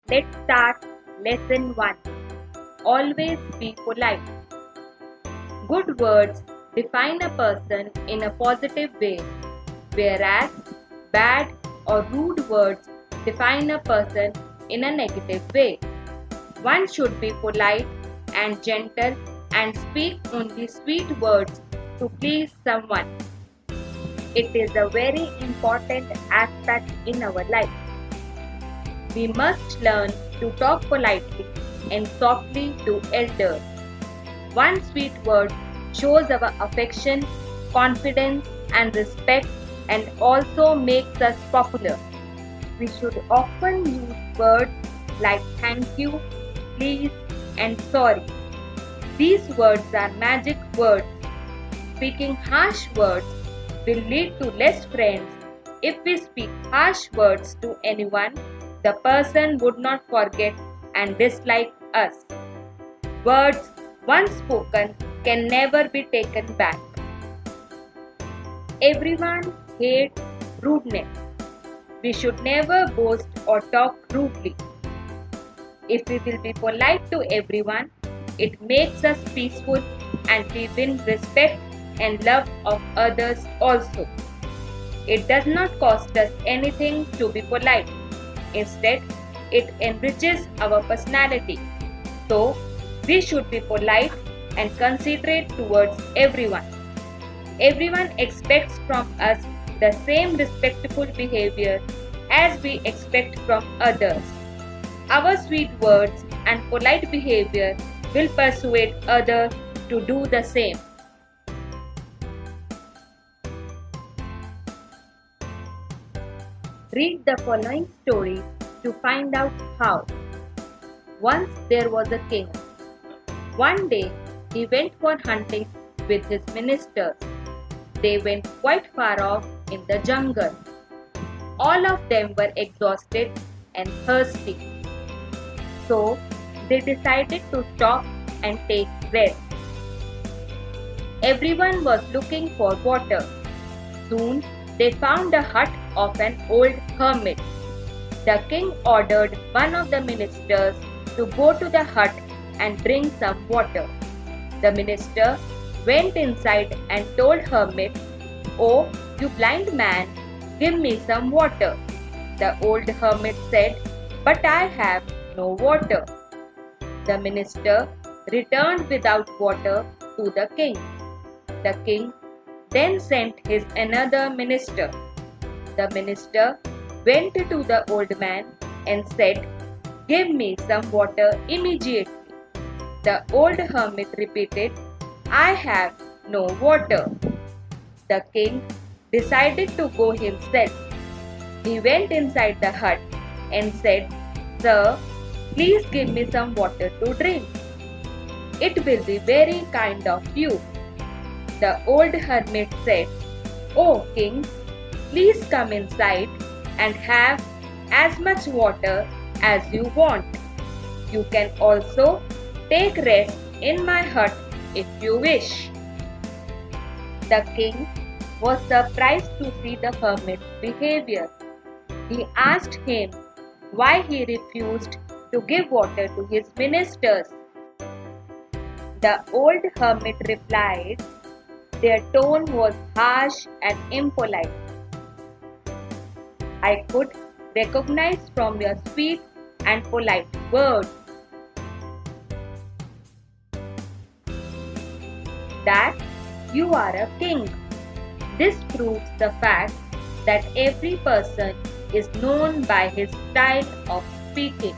Let's start lesson 1. Always be polite. Good words define a person in a positive way, whereas bad or rude words define a person in a negative way. One should be polite and gentle and speak only sweet words to please someone. It is a very important aspect in our life. We must learn to talk politely and softly to elders. One sweet word shows our affection, confidence, and respect and also makes us popular. We should often use words like thank you, please, and sorry. These words are magic words. Speaking harsh words will lead to less friends. If we speak harsh words to anyone, the person would not forget and dislike us. Words once spoken can never be taken back. Everyone hates rudeness. We should never boast or talk rudely. If we will be polite to everyone, it makes us peaceful and we win respect and love of others also. It does not cost us anything to be polite. Instead, it enriches our personality. So, we should be polite and considerate towards everyone. Everyone expects from us the same respectful behavior as we expect from others. Our sweet words and polite behavior will persuade others to do the same. Read the following story to find out how. Once there was a king. One day he went for hunting with his ministers. They went quite far off in the jungle. All of them were exhausted and thirsty. So they decided to stop and take rest. Everyone was looking for water. Soon they found a hut of an old hermit. The king ordered one of the ministers to go to the hut and bring some water. The minister went inside and told hermit, "Oh, you blind man, give me some water." The old hermit said, "But I have no water." The minister returned without water to the king. The king then sent his another minister. The minister went to the old man and said, "Give me some water immediately." The old hermit repeated, "I have no water." The king decided to go himself. He went inside the hut and said, "Sir, please give me some water to drink. It will be very kind of you." The old hermit said, "Oh king, please come inside and have as much water as you want. You can also take rest in my hut if you wish." The king was surprised to see the hermit's behavior. He asked him why he refused to give water to his ministers. The old hermit replied, their tone was harsh and impolite. "I could recognize from your sweet and polite words that you are a king. This proves the fact that every person is known by his style of speaking."